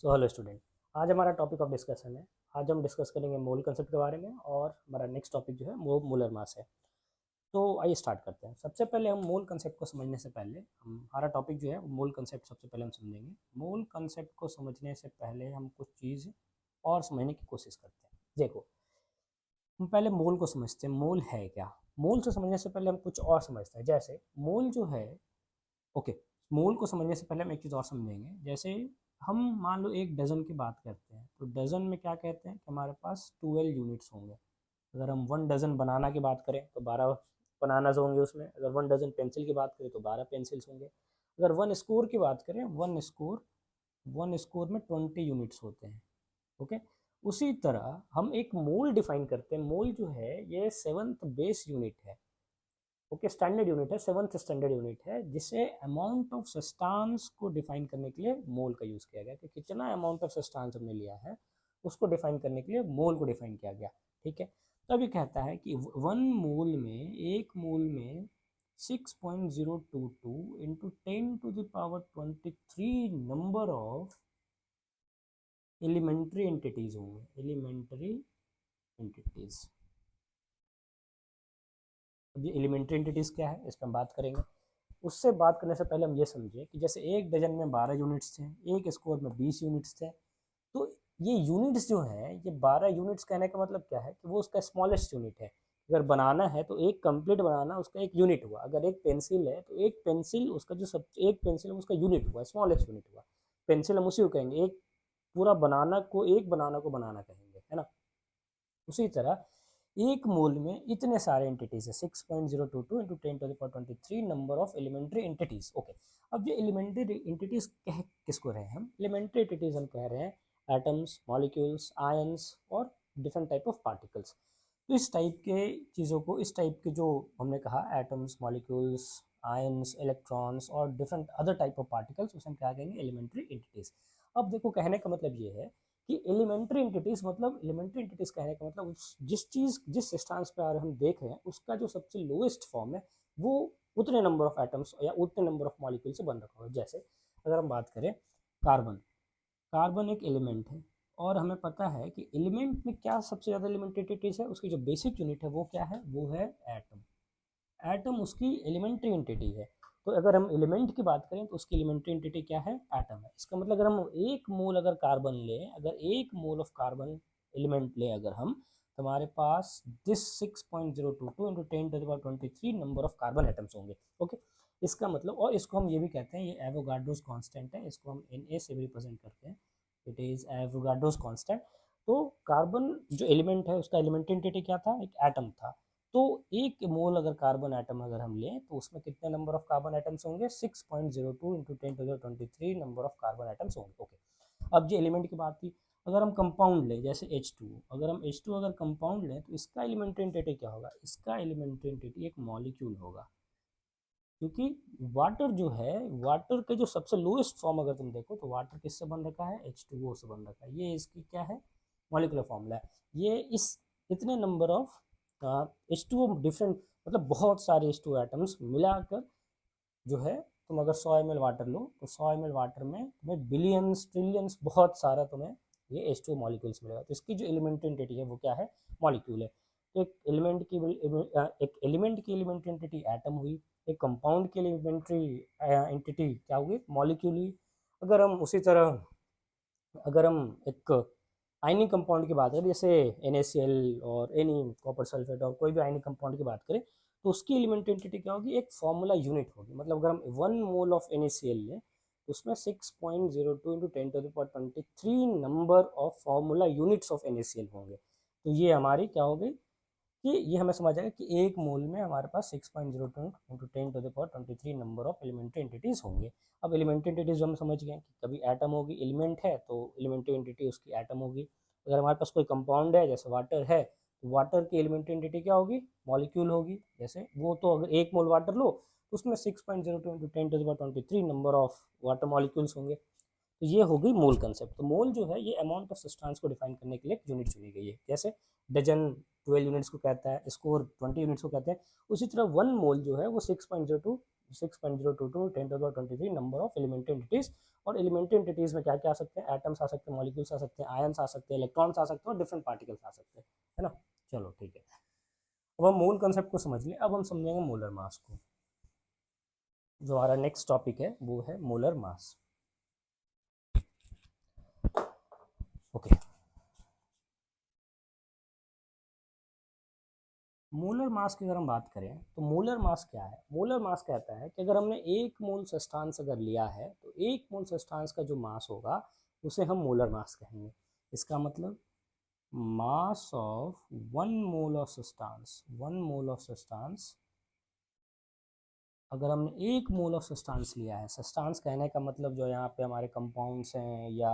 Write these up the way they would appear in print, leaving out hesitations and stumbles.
Hello student, आज हमारा topic of discussion है। आज हम डिस्कस करेंगे मोल कंसेप्ट के बारे में और हमारा नेक्स्ट टॉपिक जो है वो मोलर मास है। तो आइए स्टार्ट करते हैं। सबसे पहले हम मोल कंसेप्ट को समझने से पहले हमारा टॉपिक जो है वो मोल कंसेप्ट सबसे पहले हम समझेंगे। मोल कंसेप्ट को समझने से पहले हम कुछ चीज़ और समझने की कोशिश करते हैं। देखो, हम पहले मोल को समझते हैं। मोल है क्या? मोल से समझने से पहले हम कुछ और समझते हैं। जैसे मोल जो है, ओके, मोल को समझने से पहले हम एक चीज़ और समझेंगे। जैसे हम मान लो एक डज़न की बात करते हैं, तो डज़न में क्या कहते हैं कि हमारे पास 12 यूनिट्स होंगे। अगर हम 1 डज़न बनाना की बात करें तो 12 बनानाज होंगे उसमें। अगर 1 डज़न पेंसिल की बात करें तो 12 पेंसिल्स होंगे। अगर 1 स्कोर की बात करें, 1 स्कोर में 20 यूनिट्स होते हैं। ओके, उसी तरह हम एक मोल डिफाइन करते हैं। मोल जो है ये 7th बेस यूनिट है। ओके, स्टैंडर्ड यूनिट है, 7th स्टैंडर्ड यूनिट है, जिसे अमाउंट ऑफ सब्सटेंस को डिफाइन करने के लिए मोल का यूज़ किया गया कि कितना अमाउंट ऑफ सब्सटेंस हमने लिया है, उसको डिफाइन करने के लिए मोल को डिफाइन किया गया। ठीक है, तब ये कहता है कि 1 मोल में 6.022 into 10⁻23 number of elementary entities होंगे। एलिमेंट्री एंटिटीज, अब ये एलिमेंट्री एंटिटीज़ क्या है इस पर हम बात करेंगे। उससे बात करने से पहले हम ये समझे कि जैसे एक डजन में 12 यूनिट्स थे, एक स्कोर में 20 यूनिट्स थे। तो ये यूनिट्स जो है, ये 12 यूनिट्स कहने का मतलब क्या है कि वो उसका स्मॉलेस्ट यूनिट है। अगर बनाना है तो एक कंप्लीट बनाना उसका एक यूनिट हुआ। अगर एक पेंसिल है तो एक पेंसिल उसका जो सब एक पेंसिल है उसका यूनिट हुआ, स्मॉलेस्ट यूनिट हुआ। पेंसिल हम उसी को कहेंगे, एक पूरा बनाना को एक बनाना को बनाना कहेंगे, है ना। उसी तरह एक मोल में इतने सारे एंटिटीज है, 6.022 into 10⁻23 number of elementary entities. Okay, अब ये एलिमेंट्री एंटिटीज कह किसको रहे हैं हम? एलिमेंट्री एंटिटीज हम कह रहे हैं एटम्स, मॉलिक्यूल्स, आयंस और डिफरेंट टाइप ऑफ पार्टिकल्स। तो इस टाइप के चीज़ों को, इस टाइप के जो हमने कहा एटम्स, मॉलिक्यूल्स, आयंस, इलेक्ट्रॉन्स और different other type of particles, उसे हम क्या कहेंगे? Elementary entities. अब देखो, कहने का मतलब ये है कि एलिमेंट्री एंटिटीज मतलब, एलिमेंट्री एंटिटीज कहने का मतलब जिस चीज़, जिस स्टांस पे आ रहे हम देख रहे हैं, उसका जो सबसे लोएस्ट फॉर्म है वो उतने नंबर ऑफ एटम्स या उतने नंबर ऑफ मॉलिक्यूल से बन रखा हो। जैसे अगर हम बात करें कार्बन, कार्बन एक एलिमेंट है और हमें पता है कि एलिमेंट में क्या सबसे ज़्यादा एलिमेंट्री एंटिटीज है, उसकी जो बेसिक यूनिट है वो क्या है? वो है एटम। एटम उसकी एलिमेंट्री एंटिटी है। तो अगर हम एलिमेंट की बात करें तो उसकी एलिमेंट्री एंटिटी क्या है? एटम है। इसका मतलब अगर हम एक मोल अगर कार्बन लें, अगर एक मोल ऑफ कार्बन एलिमेंट लें अगर हम, तो हमारे पास this 6.022 into 10⁻23 number of carbon atoms होंगे। ओके, इसका मतलब, और इसको हम ये भी कहते हैं, ये एवोगाड्रोस कांस्टेंट है, इसको हम Na से भी रिप्रेजेंट करते हैं। It is Avogadro's constant. तो कार्बन जो एलिमेंट है उसका एलिमेंट्री एंटिटी क्या था? एक एटम था। तो एक मोल अगर कार्बन एटम अगर हम लें तो उसमें कितने नंबर ऑफ कार्बन एटम्स होंगे? 6.02 into 10⁻23 number of carbon atoms होंगे। ओके, अब जो एलिमेंट की बात थी, अगर हम कंपाउंड लें जैसे H2, अगर हम H2 अगर कंपाउंड लें तो इसका एलिमेंट्री एंटिटी क्या होगा? इसका एलिमेंट्री एंटिटी एक मॉलिक्यूल होगा। क्योंकि वाटर जो है, वाटर के जो सबसे लोएस्ट फॉर्म अगर तुम देखो तो वाटर किससे बन रखा है? H2O से बन रखा है। ये इसकी क्या है? मॉलिकुलर फॉर्मूला है। ये इस इतने नंबर ऑफ H2O डिफरेंट, मतलब बहुत सारे H2O एटम्स मिलाकर जो है, तुम अगर 100 ml वाटर लो तो 100 ml वाटर में तुम्हें बिलियंस ट्रिलियंस बहुत सारा तुम्हें ये H2O मॉलिक्यूल्स मिलेगा। तो इसकी जो एलिमेंट्री एंटिटी है वो क्या है? मॉलिक्यूल है। तो एक एलिमेंट की एलिमेंट्री एंटिटी एटम हुई, एक कंपाउंड की एलिमेंट्री एंटिटी क्या हुई? मॉलिक्यूल हुई। अगर हम उसी तरह, अगर हम एक आयनिक कंपाउंड की बात करें जैसे NaCl और एनी कॉपर सल्फेट और कोई भी आयनिक कंपाउंड की बात करें, तो उसकी एलिमेंट्री एंटिटी क्या होगी? एक फॉर्मूला यूनिट होगी। मतलब अगर हम 1 मोल ऑफ NaCl लें तो उसमें 6.02 into 10⁻23 number of formula units of NaCl होंगे। तो ये हमारी क्या हो गई कि ये हमें समझ आएगा कि एक मोल में हमारे पास 6.02 into 10⁻23 number of elementary entities होंगे। अब एलिमेंट्री एंटिटीज हम समझ गए कि कभी एटम होगी, एलिमेंट है तो एलिमेंट्री एंटिटी उसकी एटम होगी। अगर हमारे पास कोई कंपाउंड है जैसे वाटर है, तो वाटर की एलिमेंट्री एंटिटी क्या होगी? मॉलिक्यूल होगी। जैसे वो तो अगर 1 मोल वाटर लो तो उसमें 6.02 into 10⁻23 number of water molecules होंगे। तो ये हो गई मोल कंसेप्ट। तो मोल जो है ये अमाउंट ऑफ सब्सटेंस को डिफाइन करने के लिए एक यूनिट चुनी गई है। जैसे डजन 12 यूनिट्स को कहता है, स्कोर 20 यूनिट्स को कहते हैं, उसी तरह 1 मोल जो है वो 6.02 6.022 10⁻23 नंबर ऑफ एलिमेंट्री एंटिटीज। और एलिमेंट्री एंटिटीज में क्या क्या आ सकते हैं, एटम्स आ सकते हैं, मॉलिक्यूल्स आ सकते हैं, आयंस आ सकते हैं, इलेक्ट्रॉन्स आ सकते हैं और डिफरेंट पार्टिकल्स आ सकते हैं, है ना। चलो ठीक है, अब हम मूल कंसेप्ट को समझ लिया, अब हम समझेंगे मोलर मास को। जो हमारा नेक्स्ट टॉपिक है वो है molar mass. Okay, molar mass की अगर हम बात करें तो मोलर मास क्या है। मोलर मास कहता है कि अगर हमने एक मोल सब्सटेंस अगर लिया है तो एक मोल सब्सटेंस का जो मास होगा उसे हम मोलर मास कहेंगे। इसका मतलब mass of one mole of substance, one mole of substance, अगर हमने एक मोल ऑफ सब्सटेंस लिया है, सब्सटेंस कहने का मतलब जो यहाँ पे हमारे कंपाउंड्स हैं या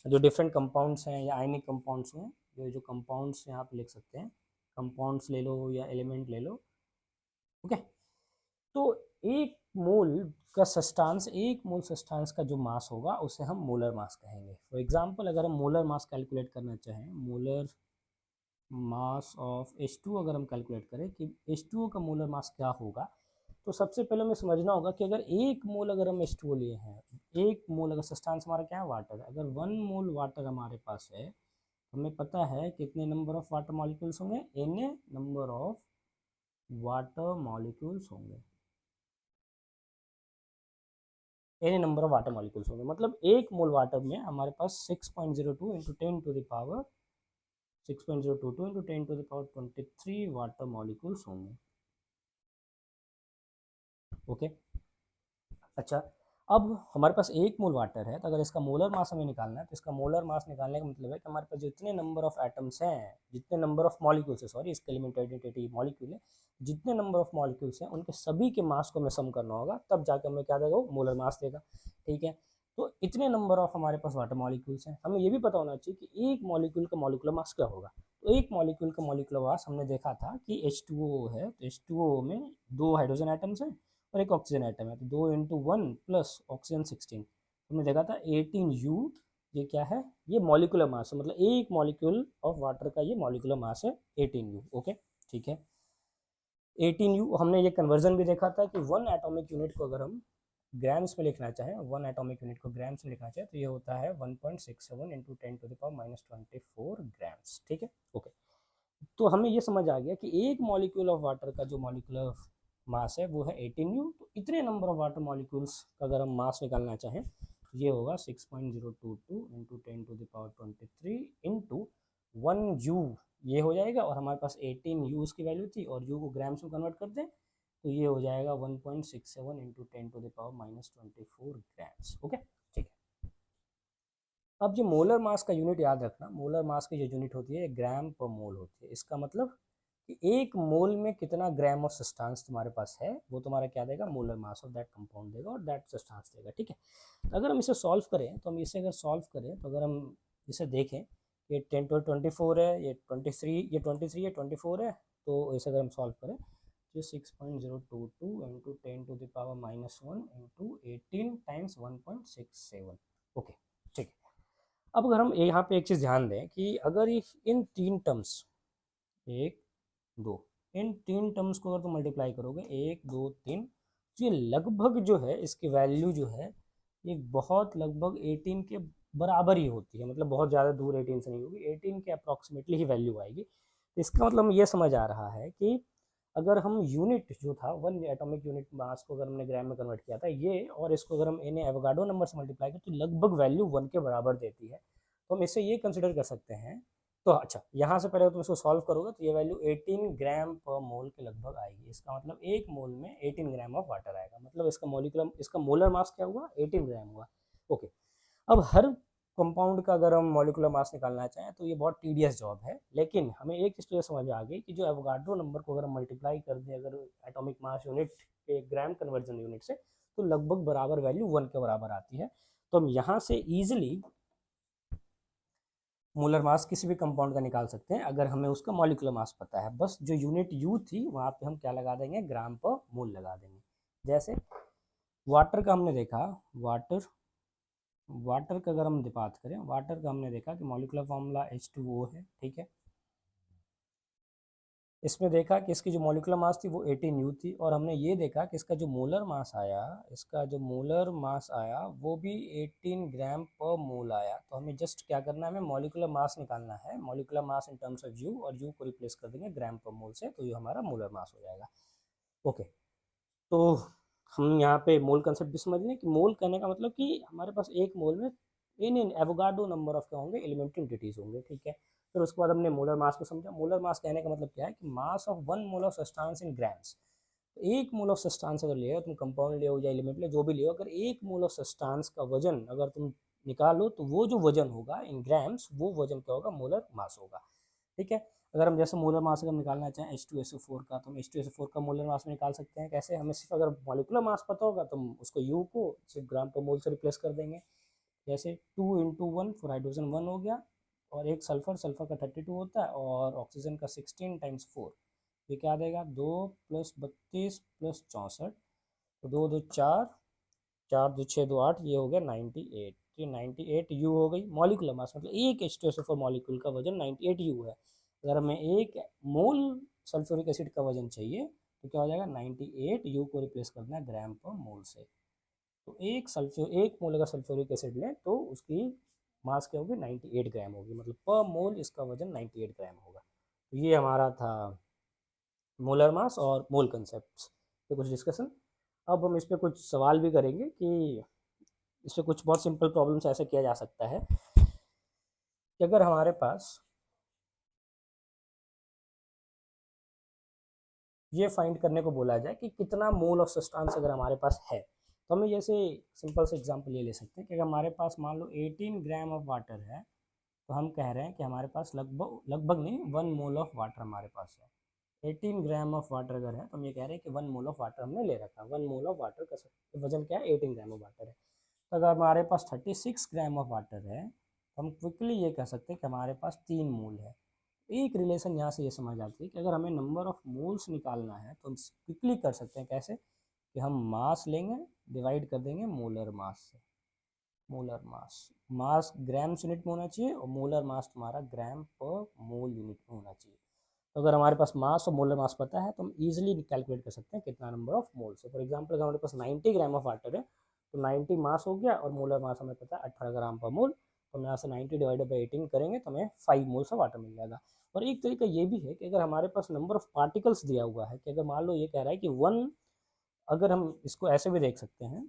जो डिफरेंट कंपाउंड्स हैं या आयनिक कंपाउंड्स हैं, जो कंपाउंड्स यहाँ पे लिख सकते हैं, कंपाउंड्स ले लो या एलिमेंट ले लो, ओके। तो एक मोल का सब्सटेंस, एक मोल सब्सटेंस का जो मास होगा उसे हम मोलर मास कहेंगे। फॉर एग्जांपल अगर हम मोलर मास कैलकुलेट करना चाहें, मोलर मास ऑफ H2 अगर हम कैलकुलेट करें कि H2O का मोलर मास क्या होगा, तो सबसे पहले हमें समझना होगा कि अगर एक मोल अगर हम H2O लिए हैं, एक मोल अगर सब्सटेंस हमारा क्या है, वाटर, अगर 1 मोल वाटर हमारे पास है, हमें पता है कितने नंबर ऑफ वाटर मॉलिक्यूल्स होंगे, n number of water molecules होंगे, n number of water molecules होंगे। मतलब एक मोल वाटर में हमारे पास 6.02 into 10 to the power 6.022 into 10 to the power 23 water molecules होंगे, ओके। अच्छा, अब हमारे पास एक मोल वाटर है, तो अगर इसका मोलर मास हमें निकालना है तो इसका मोलर मास निकालने का मतलब है कि हमारे पास जितने नंबर ऑफ एटम्स हैं, जितने नंबर ऑफ मॉलिक्यूल्स है, सॉरी इसके एलिमेंट आइडेंटिटी मॉलिक्यूल है, जितने नंबर ऑफ मॉलिक्यूल्स हैं उनके सभी के मास को हमें सम करना होगा, तब जाके हमें क्या देगा, वो मोलर मास देगा, ठीक है। तो इतने नंबर ऑफ हमारे पास वाटर मॉलिक्यूल्स हैं, हमें ये भी पता होना चाहिए कि एक मॉलिक्यूल का मॉलिक्यूलर मास क्या होगा। तो एक मॉलिक्यूल का मॉलिक्यूलर मास हमने देखा था कि H2O है, तो H2O में 2 हाइड्रोजन एटम्स हैं और एक ऑक्सीजन एटम है, तो 2 इंटू 1 प्लस ऑक्सीजन 16, हमने देखा था 18U। ये क्या है, ये मॉलिकुलर मास है, मतलब एक मॉलिक्यूल ऑफ वाटर का ये मॉलिकुलर मास है 18U, ओके ठीक है। 18U हमने ये कन्वर्जन भी देखा था कि वन एटॉमिक यूनिट को अगर हम ग्राम्स में लिखना चाहें, वन एटॉमिक यूनिट को ग्राम्स में लिखना चाहें तो ये होता है 1.67 into 10 to the power -24 grams, ठीक है, ओके। तो हमें ये समझ आ गया कि एक मॉलिक्यूल ऑफ वाटर का जो मॉलिकुलर मास है वो है 18U। तो इतने नंबर ऑफ वाटर मॉलिक्यूल्स का अगर हम मास निकालना चाहें तो ये होगा 6.022 into 10 to the power 23 into 1U, ये हो जाएगा, और हमारे पास 18U उसकी वैल्यू थी और U को ग्राम्स में कन्वर्ट कर दें तो ये हो जाएगा 1.67 into 10 to the power -24 grams, okay ठीक है। अब जो मोलर मास का यूनिट याद रखना, मोलर मास की जो यूनिट होती है ग्राम पर मोल होती है। इसका मतलब कि एक मोल में कितना ग्राम ऑफ सब्सटेंस तुम्हारे पास है वो तुम्हारा क्या देगा, molar mass of that compound देगा और दैट सब्सटेंस देगा, ठीक है। तो अगर हम इसे सॉल्व करें तो हम इसे अगर सॉल्व करें तो अगर हम इसे देखें, ये 10 to 24 है, ये 23, ये 23 है, 24 है, तो इसे अगर हम सॉल्व करें तो 6.022 into 10 to the power -1 into 18 times 1.67, okay ठीक है। अब अगर हम यहाँ पे एक चीज़ ध्यान दें कि अगर इन तीन टर्म्स, एक दो, इन तीन टर्म्स को अगर तुम मल्टीप्लाई करोगे, एक दो तीन, तो ये लगभग जो है इसकी वैल्यू जो है ये बहुत लगभग 18 के बराबर ही होती है, मतलब बहुत ज़्यादा दूर 18 से नहीं होगी, 18 के अप्रॉक्सीमेटली ही वैल्यू आएगी। तो इसका मतलब ये समझ आ रहा है कि अगर हम यूनिट जो था वन एटॉमिक यूनिट मास को अगर हमने ग्राम में कन्वर्ट किया था ये, और इसको अगर हम इन्हें एवोगाड्रो नंबर से मल्टीप्लाई करें तो लगभग वैल्यू 1 के बराबर देती है। तो हम इसे ये कंसिडर कर सकते हैं। तो अच्छा, यहाँ से पहले तुम इसको सॉल्व करोगे तो ये वैल्यू 18 ग्राम पर मोल के लगभग आएगी। इसका मतलब एक मोल में 18 ग्राम ऑफ वाटर आएगा, मतलब इसका मॉलिक्यूलर, इसका मोलर मास क्या हुआ, 18 ग्राम हुआ, ओके। अब हर कंपाउंड का अगर हम मॉलिक्यूलर मास निकालना चाहें तो ये बहुत टीडियस जॉब है, लेकिन हमें एक चीज़ तो ये समझ आ गई कि जो एवोगाड्रो नंबर को अगर हम मल्टीप्लाई कर दें अगर एटॉमिक मास यूनिट के ग्राम कन्वर्जन यूनिट से, तो लगभग बराबर वैल्यू 1 के बराबर आती है। तो हम यहाँ से ईजिली मोलर मास किसी भी कंपाउंड का निकाल सकते हैं अगर हमें उसका मॉलिक्यूलर मास पता है। बस जो यूनिट यू थी वहाँ पे हम क्या लगा देंगे, ग्राम पर मोल लगा देंगे। जैसे वाटर का हमने देखा, वाटर का अगर हम बात करें, वाटर का हमने देखा कि मॉलिक्यूलर फॉर्मूला H2O है, ठीक है। इसमें देखा कि इसकी जो मॉलिक्यूलर मास थी वो 18 U थी, और हमने ये देखा कि इसका जो मोलर मास आया, वो भी 18 ग्राम पर मोल आया। तो हमें जस्ट क्या करना है, हमें मॉलिक्यूलर मास निकालना है, molecular mass in terms of U, और U को रिप्लेस कर देंगे ग्राम पर मोल से, तो ये हमारा मोलर मास हो जाएगा। ओके, तो हम यहाँ पे मोल कंसेप्ट भी समझ लें कि मोल कहने का मतलब कि हमारे पास एक मोल में इन एवोगाड्रो नंबर ऑफ क्या होंगे, एलिमेंट्री एंटिटीज होंगे, ठीक है। फिर उसके बाद हमने मोलर मास को समझा। मोलर मास कहने का मतलब क्या है कि mass of 1 mole of substance in grams. एक मोल ऑफ सब्सटेंस अगर ले, तुम कंपाउंड ले या एलिमेंट ले, जो भी ले, अगर 1 मोल ऑफ सब्सटेंस का वजन अगर तुम निकालो, तो वो जो वजन होगा इन ग्राम्स, वो वजन क्या होगा, मोलर मास होगा, ठीक है। अगर हम जैसे मोलर मास अगर निकालना चाहें H2SO4 का, तो हम H2SO4 का मोलर मास में निकाल सकते हैं। कैसे? हमें सिर्फ अगर मॉलिक्यूलर मास पता होगा तो हम उसको U को सिर्फ ग्राम पर मोल से रिप्लेस कर देंगे। जैसे 2 × 1 फॉर हाइड्रोजन 1 हो गया, और एक सल्फर का 32 होता है, और ऑक्सीजन का 16 × 4, ये क्या देगा, 2 + 32 + 64, तो 2 2 4, 4 2 6 2 8, ये हो गया 98। ये 98 U हो गई मॉलिक्यूलर मास, मतलब एक H2SO4 मॉलिक्यूल का वजन 98 U है। अगर हमें 1 मोल सल्फ्यूरिक एसिड का वजन चाहिए, तो क्या हो जाएगा, 98 U को रिप्लेस करना है ग्राम पर मोल से। तो एक मोल अगर सल्फ्यूरिक एसिड लें तो उसकी मास क्या होगी, 98 ग्राम होगी, मतलब पर मोल इसका वजन 98 ग्राम होगा। तो ये हमारा था मोलर मास और मोल कंसेप्ट पे कुछ डिस्कशन। अब हम इस पर कुछ सवाल भी करेंगे कि इस पर कुछ बहुत सिंपल प्रॉब्लम्स ऐसे किया जा सकता है कि अगर हमारे पास ये फाइंड करने को बोला जाए कि कितना मोल ऑफ सब्सटेंस अगर हमारे पास है, तो हमें जैसे सिंपल से एग्जांपल ये ले सकते हैं कि अगर हमारे पास मान लो 18 ग्राम ऑफ वाटर है, तो हम कह रहे हैं कि हमारे पास लगभग लगभग नहीं, 1 मोल ऑफ वाटर हमारे पास है। 18 ग्राम ऑफ वाटर अगर है, तो हम ये कह रहे हैं कि 1 मोल ऑफ वाटर हमने ले रखा है। 1 मोल ऑफ वाटर का वजन क्या है, 18 ग्राम ऑफ वाटर है। तो अगर हमारे पास 36 ग्राम ऑफ वाटर है, तो हम क्विकली ये कह सकते हैं कि हमारे पास 3 मोल है। एक रिलेशन यहाँ से ये समझ आती है कि अगर हमें नंबर ऑफ मोल्स निकालना है, तो हम क्विकली कर सकते हैं। कैसे? कि हम मास लेंगे, डिवाइड कर देंगे मोलर मास से। मोलर मास, मास ग्राम्स यूनिट में होना चाहिए, और मोलर मास तुम्हारा ग्राम पर मोल यूनिट में होना चाहिए। तो अगर हमारे पास मास और मोलर मास पता है, तो हम इजीली कैलकुलेट कर सकते हैं कितना नंबर ऑफ मोल्स है। फॉर एग्जांपल अगर हमारे पास 90 ग्राम ऑफ वाटर है, तो 90 मास हो गया, और मोलर मास हमें पता है 18 ग्राम पर मोल। तो हम यहाँ से 90 डिवाइडेड बाई 18 करेंगे, तो हमें 5 मोल्स ऑफ वाटर मिल जाएगा। और एक तरीका ये भी है कि अगर हमारे पास नंबर ऑफ पार्टिकल्स दिया हुआ है, कि अगर मान लो ये कह रहा है कि अगर हम इसको ऐसे भी देख सकते हैं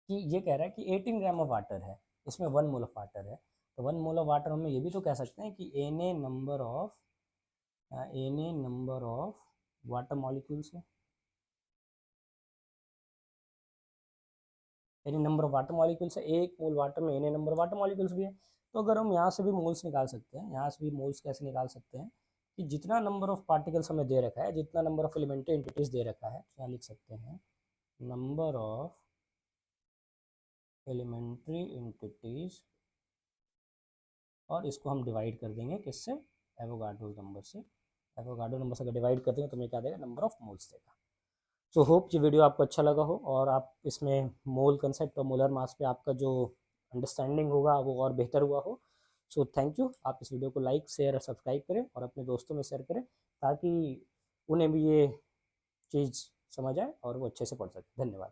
कि ये कह रहा है कि 18 ग्राम ऑफ वाटर है, इसमें 1 मोल ऑफ वाटर है। तो 1 मोल ऑफ वाटर हमें ये भी तो कह सकते हैं कि N A number of water molecules है, N number of water molecules है। 1 मोल वाटर में एन नंबर वाटर मॉलिक्यूल्स भी है। तो अगर हम यहाँ से भी मोल्स निकाल सकते हैं, यहाँ से भी मोल्स कैसे निकाल सकते हैं कि जितना नंबर ऑफ पार्टिकल्स हमें दे रखा है, जितना नंबर ऑफ एलिमेंट्री एंटिटीज दे रखा है, क्या लिख सकते हैं, नंबर ऑफ एलिमेंट्री एंटिटीज, और इसको हम डिवाइड कर देंगे किससे, एवोगाड्रो नंबर से। एवोगाड्रो नंबर से अगर डिवाइड कर देंगे तो हमें क्या देगा, नंबर ऑफ मोल्स देगा। सो होप ये वीडियो आपको अच्छा लगा हो, और आप इसमें मोल कंसेप्ट और मोलर मास पे आपका जो अंडरस्टैंडिंग होगा वो और बेहतर हुआ हो। So thank you. आप इस वीडियो को लाइक, शेयर और सब्सक्राइब करें, और अपने दोस्तों में शेयर करें, ताकि उन्हें भी ये चीज़ समझ आए और वो अच्छे से पढ़ सकें। धन्यवाद।